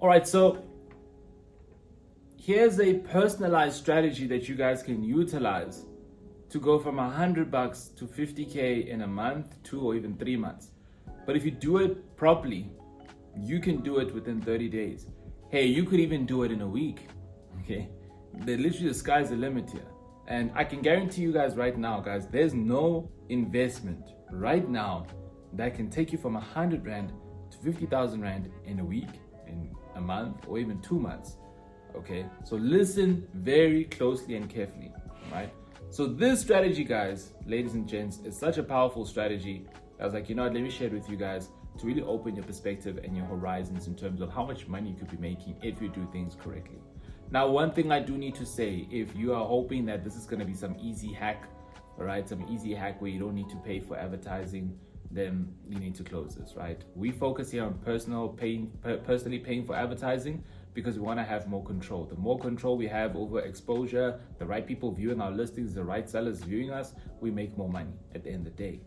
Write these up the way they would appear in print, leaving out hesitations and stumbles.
All right, so here's a personalized strategy that you guys can utilize to go from $100 to 50K in a month, 2 or even 3 months. But if you do it properly, you can do it within 30 days. Hey, you could even do it in a week. Okay, literally the sky's the limit here. And I can guarantee you guys right now, guys, there's no investment right now that can take you from 100 Rand to 50,000 Rand in a week, in a month, or even 2 months. Okay, so listen very closely and carefully, right? So this strategy, guys, ladies and gents, is such a powerful strategy. I was like, you know what, let me share it with you guys to really open your perspective and your horizons in terms of how much money you could be making if you do things correctly. Now, one thing I do need to say, if you are hoping that this is going to be some easy hack, all right, some easy hack where you don't need to pay for advertising, then you need to close this, right? We focus here on personally paying for advertising because we want to have more control. The more control we have over exposure, the right people viewing our listings, the right sellers viewing us, we make more money at the end of the day,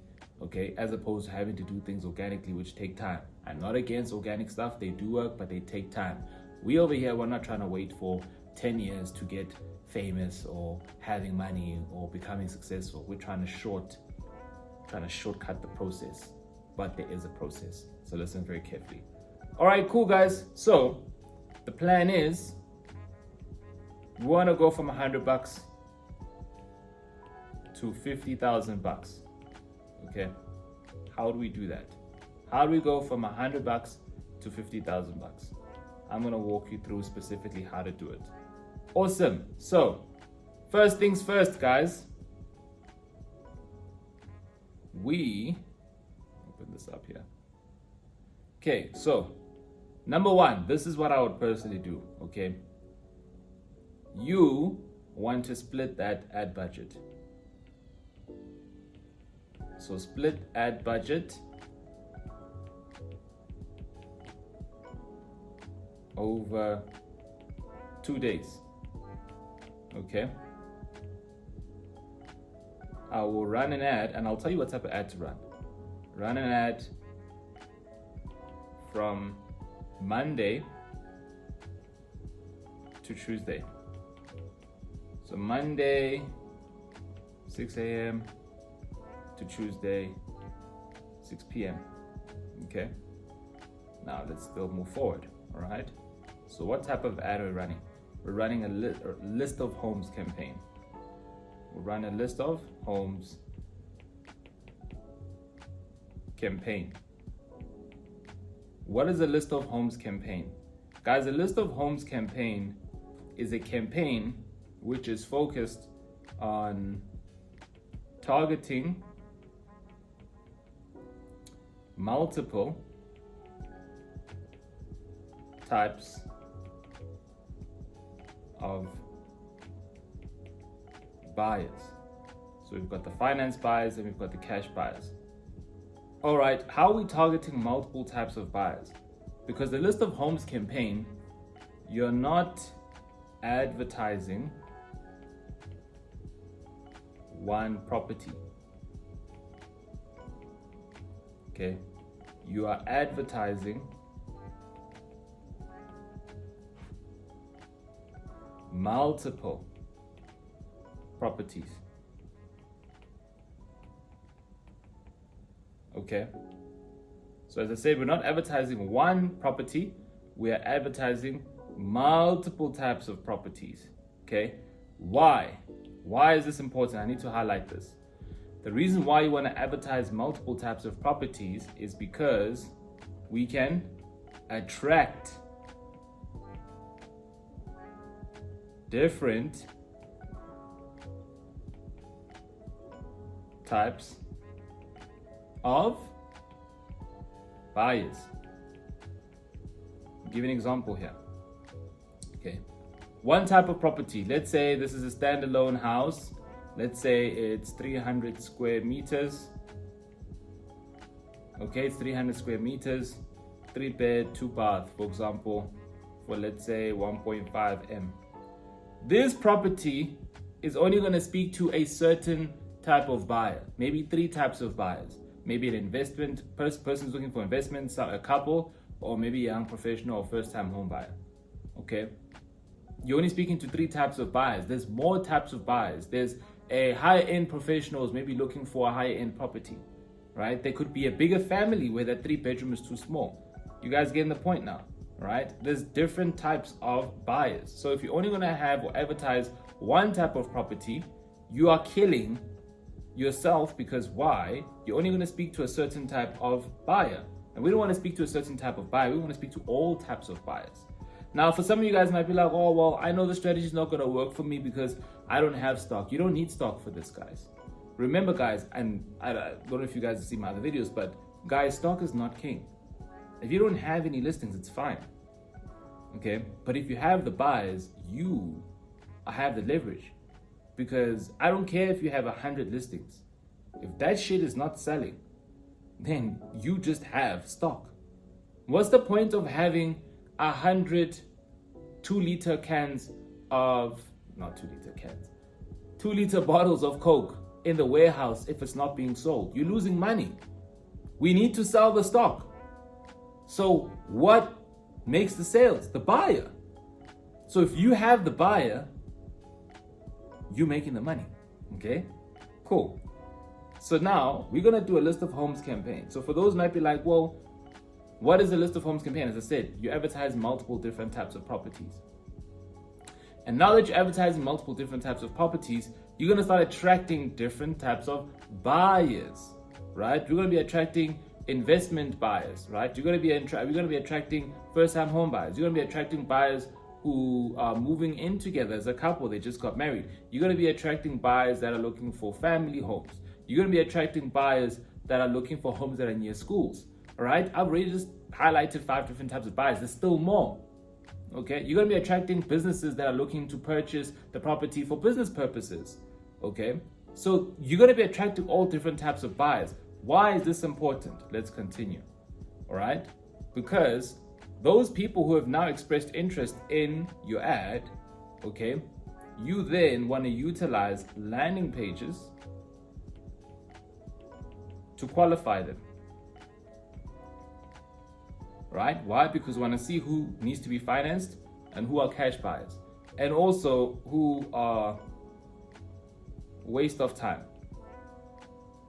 okay? As opposed to having to do things organically, which take time. I'm not against organic stuff. They do work, but they take time. We over here, we're not trying to wait for 10 years to get famous or having money or becoming successful. We're trying to shortcut the process, but there is a process. So listen very carefully. All right, cool guys. So the plan is we want to go from $100 to 50,000 bucks. Okay. How do we do that? How do we go from $100 to 50,000 bucks? I'm going to walk you through specifically how to do it. Awesome. So first things first, guys. We open this up here. Okay, so number one, this is what I would personally do. Okay, you want to split that ad budget. So split ad budget over 2 days. Okay, I will run an ad, and I'll tell you what type of ad to run. Run an ad from Monday to Tuesday. So Monday 6 a.m. to Tuesday 6 p.m. Okay, now let's still move forward. All right, so what type of ad are we running? We're running a list of homes campaign. We'll run a list of homes campaign. What is a list of homes campaign? Guys, a list of homes campaign is a campaign which is focused on targeting multiple types of buyers. So we've got the finance buyers and we've got the cash buyers. All right, how are we targeting multiple types of buyers? Because the list of homes campaign, you're not advertising one property. Okay, you are advertising multiple properties. Okay, so as I said, we're not advertising one property, we are advertising multiple types of properties. Okay, why is this important? I need to highlight this. The reason why you want to advertise multiple types of properties is because we can attract different types of buyers. I'll give you an example here. Okay, one type of property, let's say this is a standalone house. Let's say it's 300 square meters. Okay, it's 300 square meters, 3 bed, 2 bath, for example, for let's say 1.5 M. This property is only going to speak to a certain type of buyer, maybe 3 types of buyers. Maybe an investment person's looking for investment, a couple or maybe a young professional or first-time home buyer. Okay, you're only speaking to 3 types of buyers. There's more types of buyers. There's a high-end professionals maybe looking for a high-end property, right? There could be a bigger family where that 3-bedroom is too small. You guys getting the point now, right? There's different types of buyers. So if you're only going to have or advertise one type of property, you are killing yourself, because why? You're only going to speak to a certain type of buyer. And we don't want to speak to a certain type of buyer. We want to speak to all types of buyers. Now, for some of you guys might be like, oh, well, I know the strategy is not going to work for me because I don't have stock. You don't need stock for this, guys. Remember, guys, and I don't know if you guys have seen my other videos, but guys, stock is not king. If you don't have any listings, it's fine. Okay? But if you have the buyers, you have the leverage. Because I don't care if you have 100 listings. If that shit is not selling, then you just have stock. What's the point of having 100 2-liter cans of, not 2-liter cans, 2-liter bottles of Coke in the warehouse if it's not being sold? You're losing money. We need to sell the stock. So what makes the sales? The buyer. So if you have the buyer, you're making the money. Okay, cool. So now we're gonna do a list of homes campaign. So for those who might be like, well, what is a list of homes campaign? As I said, you advertise multiple different types of properties. And now that you're advertising multiple different types of properties, you're going to start attracting different types of buyers, right? You're going to be attracting investment buyers, right? You're going to be attracting first-time home buyers. You're going to be attracting buyers who are moving in together as a couple. They just got married. You're going to be attracting buyers that are looking for family homes. You're going to be attracting buyers that are looking for homes that are near schools. All right, I've already just highlighted 5 different types of buyers. There's still more. Okay, you're going to be attracting businesses that are looking to purchase the property for business purposes. Okay, so you're going to be attracting all different types of buyers. Why is this important? Let's continue. All right, because those people who have now expressed interest in your ad, okay, you then want to utilize landing pages to qualify them. Right? Why? Because we want to see who needs to be financed and who are cash buyers, and also who are waste of time.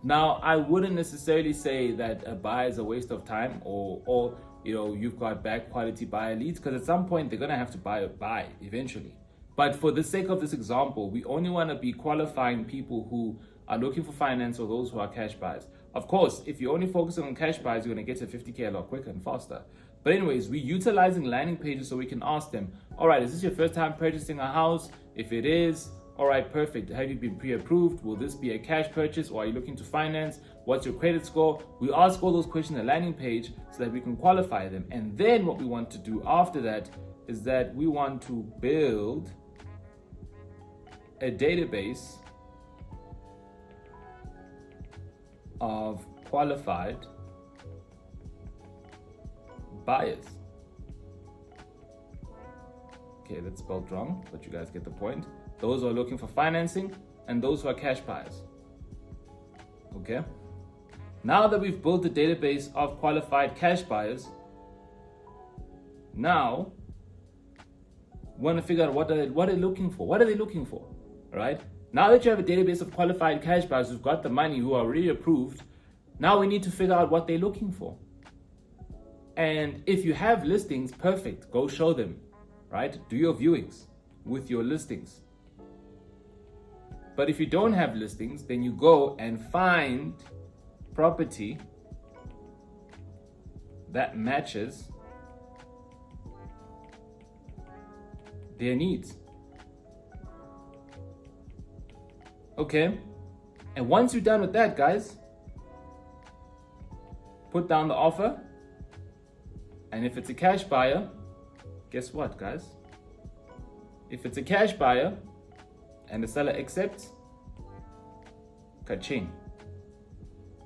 Now, I wouldn't necessarily say that a buyer is a waste of time, or you know, you've got bad quality buyer leads, because at some point they're gonna have to buy eventually. But for the sake of this example, we only want to be qualifying people who are looking for finance or those who are cash buyers. Of course, if you're only focusing on cash buyers, you're going to get to 50K a lot quicker and faster. But anyways, we're utilizing landing pages so we can ask them, all right, is this your first time purchasing a house? If it is, all right, perfect. Have you been pre-approved? Will this be a cash purchase, or are you looking to finance? What's your credit score? We ask all those questions on the landing page so that we can qualify them. And then what we want to do after that is that we want to build a database of qualified buyers. Okay, that's spelled wrong, but you guys get the point. Those who are looking for financing and those who are cash buyers. Okay, now that we've built a database of qualified cash buyers, now we want to figure out what they're looking for. What are they looking for? All right. Now that you have a database of qualified cash buyers who've got the money, who are already approved, now we need to figure out what they're looking for. And if you have listings, perfect, go show them, right? Do your viewings with your listings. But if you don't have listings, then you go and find property that matches their needs. Okay, and once you're done with that, guys, put down the offer. And if it's a cash buyer, guess what, guys? If it's a cash buyer and the seller accepts, ka-ching.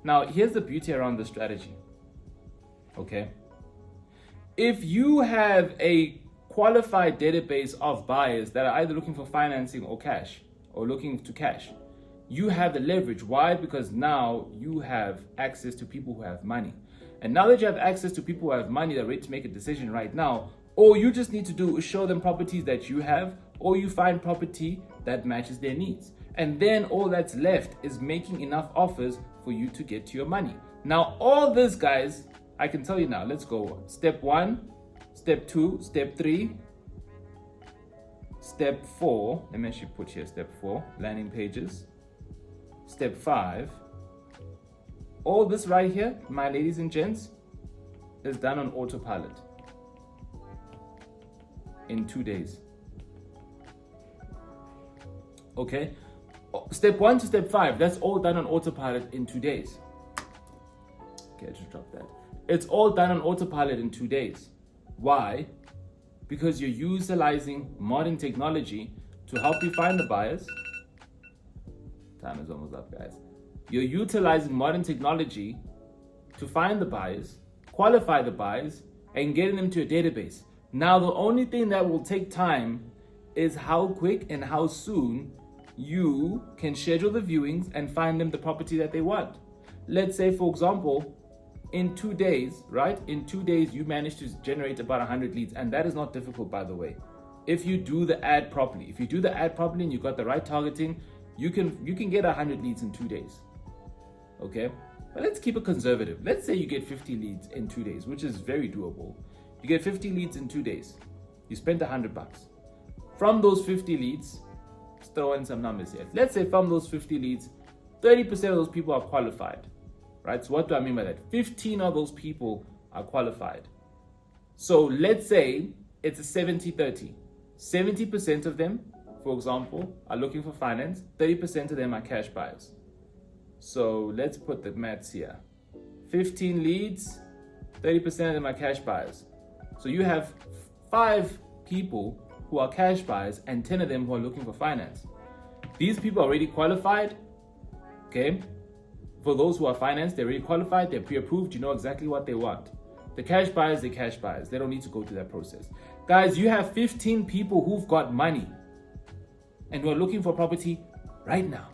Now, here's the beauty around the strategy. Okay, if you have a qualified database of buyers that are either looking for financing or cash, or looking to cash, you have the leverage. Why? Because now you have access to people who have money. And now that you have access to people who have money that are ready to make a decision right now, all you just need to do is show them properties that you have, or you find property that matches their needs. And then all that's left is making enough offers for you to get to your money. Now, all this, guys, I can tell you now. Let's go. Step 1, step 2, step 3, step 4. Let me actually put here step 4, landing pages. Step 5. All this right here, my ladies and gents, is done on autopilot in 2 days. Okay? Step 1 to step 5, that's all done on autopilot in 2 days. Okay, I just dropped that. It's all done on autopilot in 2 days. Why? Because you're utilizing modern technology to help you find the buyers. Time is almost up, guys. You're utilizing modern technology to find the buyers, qualify the buyers, and getting them to a database. Now, the only thing that will take time is how quick and how soon you can schedule the viewings and find them the property that they want. Let's say, for example, in 2 days, right? In 2 days, you manage to generate about 100 leads. And that is not difficult, by the way. If you do the ad properly, and you got the right targeting, you can get 100 leads in 2 days. Okay? But let's keep it conservative. Let's say you get 50 leads in 2 days, which is very doable. You get 50 leads in 2 days. You spent $100. From those 50 leads, let's throw in some numbers here. Let's say from those 50 leads, 30% of those people are qualified. Right? So what do I mean by that? 15 of those people are qualified. So let's say it's a 70-30. 70% of them, for example, are looking for finance. 30% of them are cash buyers. So let's put the maths here. 15 leads, 30% of them are cash buyers. So you have 5 people who are cash buyers and 10 of them who are looking for finance. These people are already qualified. Okay? For those who are financed, they're already qualified, they're pre-approved, you know exactly what they want. The cash buyers, they're cash buyers. They don't need to go through that process. Guys, you have 15 people who've got money and who are looking for property right now.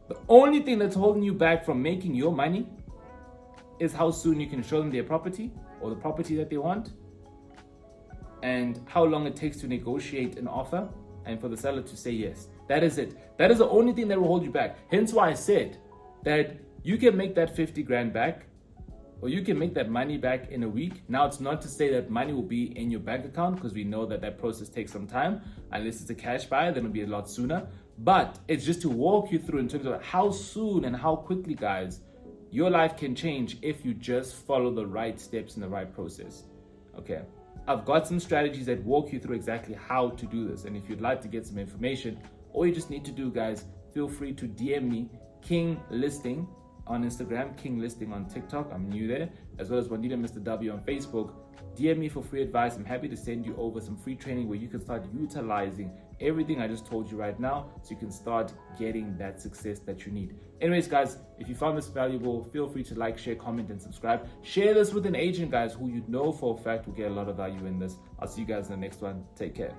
The only thing that's holding you back from making your money is how soon you can show them their property or the property that they want, and how long it takes to negotiate an offer and for the seller to say yes. That is it. That is the only thing that will hold you back. Hence why I said that you can make that 50 grand back, or you can make that money back in a week. Now, it's not to say that money will be in your bank account, because we know that that process takes some time. Unless it's a cash buyer, then it'll be a lot sooner. But it's just to walk you through in terms of how soon and how quickly, guys, your life can change if you just follow the right steps in the right process. Okay. I've got some strategies that walk you through exactly how to do this. And if you'd like to get some information, all you just need to do, guys, feel free to DM me, King Listing on Instagram, King Listing on TikTok, I'm new there, as well as Juanita Mr. W on Facebook. DM me for free advice. I'm happy to send you over some free training where you can start utilizing everything I just told you right now, so you can start getting that success that you need. Anyways, guys, if you found this valuable, feel free to like, share, comment, and subscribe. Share this with an agent, guys, who you know for a fact will get a lot of value in this. I'll see you guys in the next one. Take care.